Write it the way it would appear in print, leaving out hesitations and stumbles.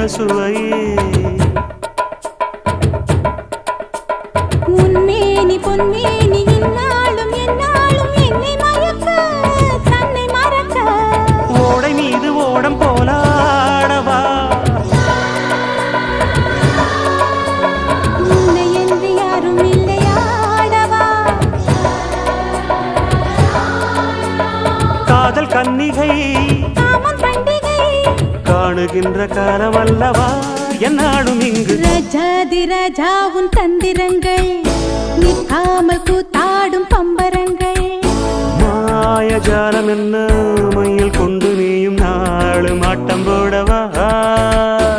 என்ன சுவையே உன்மேனி பொன்மேனி இந்நாளும் எந்நாளும் என்னை மயக்க தன்னை மறக்க ஓடை மீது ஓடம் போலாடவா உன்னை என்று யாரும் இல்லையாடவா காதல் கன்னிகை காமம் பண்டிகை காணுகின்ற காலம் அல்லவா என்னாடும் இங்கு ரஜாதி ராஜாவும் தந்திரங்கள் நிற்காமல் கூத்தாடும் பம்பரங்கள் மாயஜாலம் என்ன மையில் கொண்டு நீயும் நாளும் ஆட்டம் போடவா